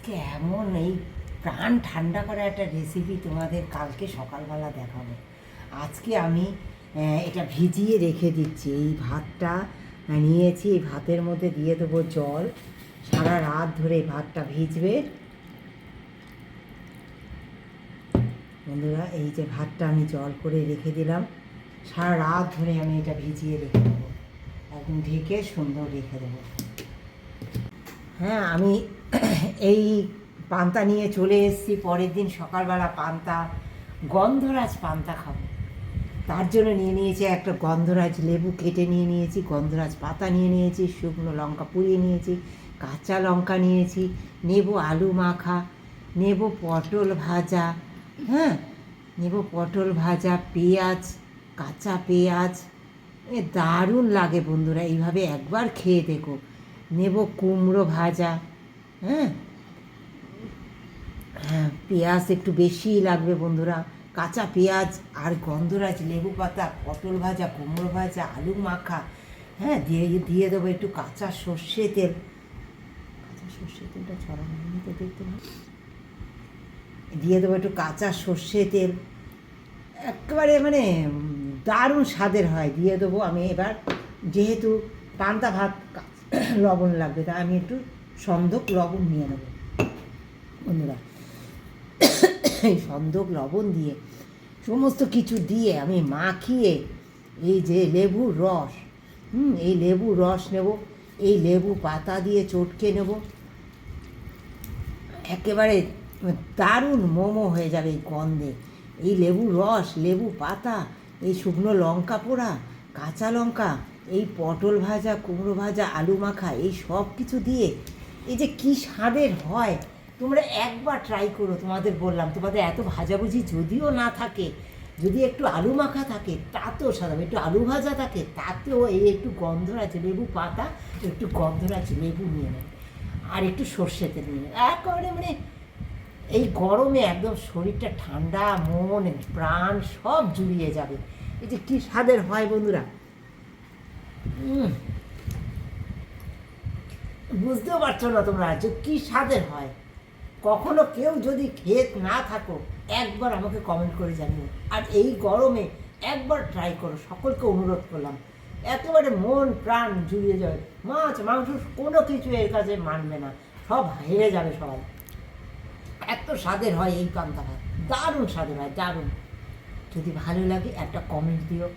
আজকে এমন এই প্রাণ ঠান্ডা করা একটা রেসিপি তোমাদের কালকে সকালবেলা দেখাবো। আজকে আমি এটা ভিজিয়ে রেখে দিচ্ছি। এই ভাতটা নিয়েছি, এই ভাতের মধ্যে দিয়ে দেবো জল। সারা রাত ধরে ভাতটা ভিজবে বন্ধুরা। এই যে ভাতটা আমি জল করে রেখে দিলাম, সারা রাত ধরে আমি এটা ভিজিয়ে রেখে দেবো, একদম ঢেকে সুন্দর রেখে দেবো। হ্যাঁ, আমি এই পান্তা নিয়ে চলে এসেছি। পরের দিন সকালবেলা পান্তা, গন্ধরাজ পান্তা খাবো। তার জন্য নিয়ে নিয়েছি একটা গন্ধরাজ লেবু কেটে নিয়ে নিয়েছি, গন্ধরাজ পাতা নিয়ে নিয়েছি, শুকনো লঙ্কা পুড়িয়ে নিয়েছি, কাঁচা লঙ্কা নিয়েছি, নেব আলু মাখা, নেব পটল ভাজা, হ্যাঁ নেব পটল ভাজা, পেঁয়াজ, কাঁচা পেঁয়াজ। দারুণ লাগে বন্ধুরা, এইভাবে একবার খেয়ে দেখো। নেব কুমড়ো ভাজা, হ্যাঁ হ্যাঁ পেঁয়াজ একটু বেশিই লাগবে বন্ধুরা। কাঁচা পেঁয়াজ আর গন্ধরাজ লেবু পাতা, পটল ভাজা, কুমড়ো ভাজা, আলু মাখা, হ্যাঁ দিয়ে দেবো একটু কাঁচা সর্ষে তেল। কাঁচা সর্ষে তেলটা ছড়ানো তো দেখতে পাই। দিয়ে দেবো একটু কাঁচা সর্ষে তেল, একেবারে মানে দারুণ স্বাদের হয়। দিয়ে দেবো আমি এবার, যেহেতু পান্তা ভাত লবণ লাগবে, তাই আমি একটু সন্ধক লবণ নিয়ে নেবো বন্ধুরা। এই সন্ধক লবণ দিয়ে সমস্ত কিছু দিয়ে আমি মাখিয়ে, এই যে লেবুর রস, এই লেবুর রস নেব, এই লেবু পাতা দিয়ে চটকে নেব, একেবারে দারুণ মোমো হয়ে যাবে এই গন্ধে। এই লেবুর রস, লেবু পাতা, এই শুকনো লঙ্কা পোড়া, কাঁচা লঙ্কা, এই পটল ভাজা, কুমড়ো ভাজা, আলু মাখা, এই সব কিছু দিয়ে এই যে কী স্বাদের হয়, তোমরা একবার ট্রাই করো। তোমাদের বললাম, তোমাদের এত ভাজাভুজি যদিও না থাকে, যদি একটু আলু মাখা থাকে তাতেও স্বাদ হবে, একটু আলু ভাজা থাকে তাতেও এই একটু গন্ধরাজ লেবু পাতা, একটু গন্ধরাজ লেবু নিয়ে নেবে, আর একটু সর্ষে তেল নিয়ে নেবে। একেবারে মানে এই গরমে একদম শরীরটা ঠান্ডা, মন প্রাণ সব জুড়িয়ে যাবে। এই যে কী স্বাদের হয় বন্ধুরা, বুঝতেও পারছো না তোমরা যে কী স্বাদের হয়। কখনো কেউ যদি খেয়ে না থাকো, একবার আমাকে কমেন্ট করে জানিও। আর এই গরমে একবার ট্রাই করো, সকলকে অনুরোধ করলাম। একেবারে মন প্রাণ জুড়িয়ে যাবে। মাছ মাংস কোনো কিছু এর কাছে মানবে না, সব হেরে যাবে সবাই। এত স্বাদের হয় এই পান্তা ভাত, দারুণ স্বাদের হয়, দারুণ। যদি ভালো লাগে একটা কমেন্ট দিও,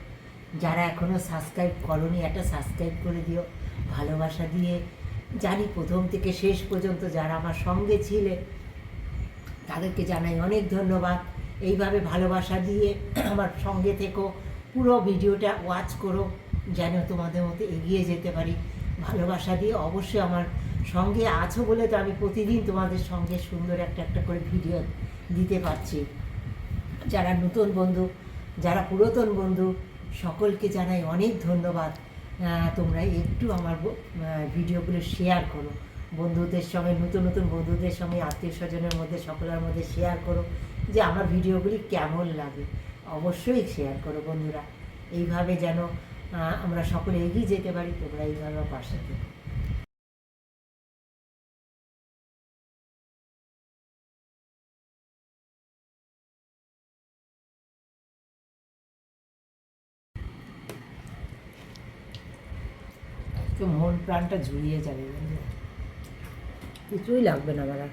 যারা এখনও সাবস্ক্রাইব করোনি একটা সাবস্ক্রাইব করে দিও, ভালোবাসা দিয়ে। জানি প্রথম থেকে শেষ পর্যন্ত যারা আমার সঙ্গে ছিলে তাদেরকে জানাই অনেক ধন্যবাদ। এইভাবে ভালোবাসা দিয়ে আমার সঙ্গে থেকো, পুরো ভিডিওটা ওয়াচ করো, যেন তোমাদের মতো এগিয়ে যেতে পারি। ভালোবাসা দিয়ে অবশ্যই আমার সঙ্গে আছো বলে তো আমি প্রতিদিন তোমাদের সঙ্গে সুন্দর একটা একটা করে ভিডিও দিতে পারছি। যারা নতুন বন্ধু, যারা পুরাতন বন্ধু, সকলকে জানাই অনেক ধন্যবাদ। তোমরা একটু আমার ভিডিওগুলো শেয়ার করো বন্ধুদের সঙ্গে, নতুন নতুন বন্ধুদের সঙ্গে, আত্মীয় স্বজনের মধ্যে, সকলের মধ্যে শেয়ার করো যে আমার ভিডিওগুলি কেমন লাগে। অবশ্যই শেয়ার করো বন্ধুরা। এইভাবে যেন আমরা সকলে এগিয়ে যেতে পারি, তোমরা এইভাবে পাশে থেকো। তো মন প্রাণটা জুড়িয়ে যাবে বন্ধুরা, কিছুই লাগবে না আমার।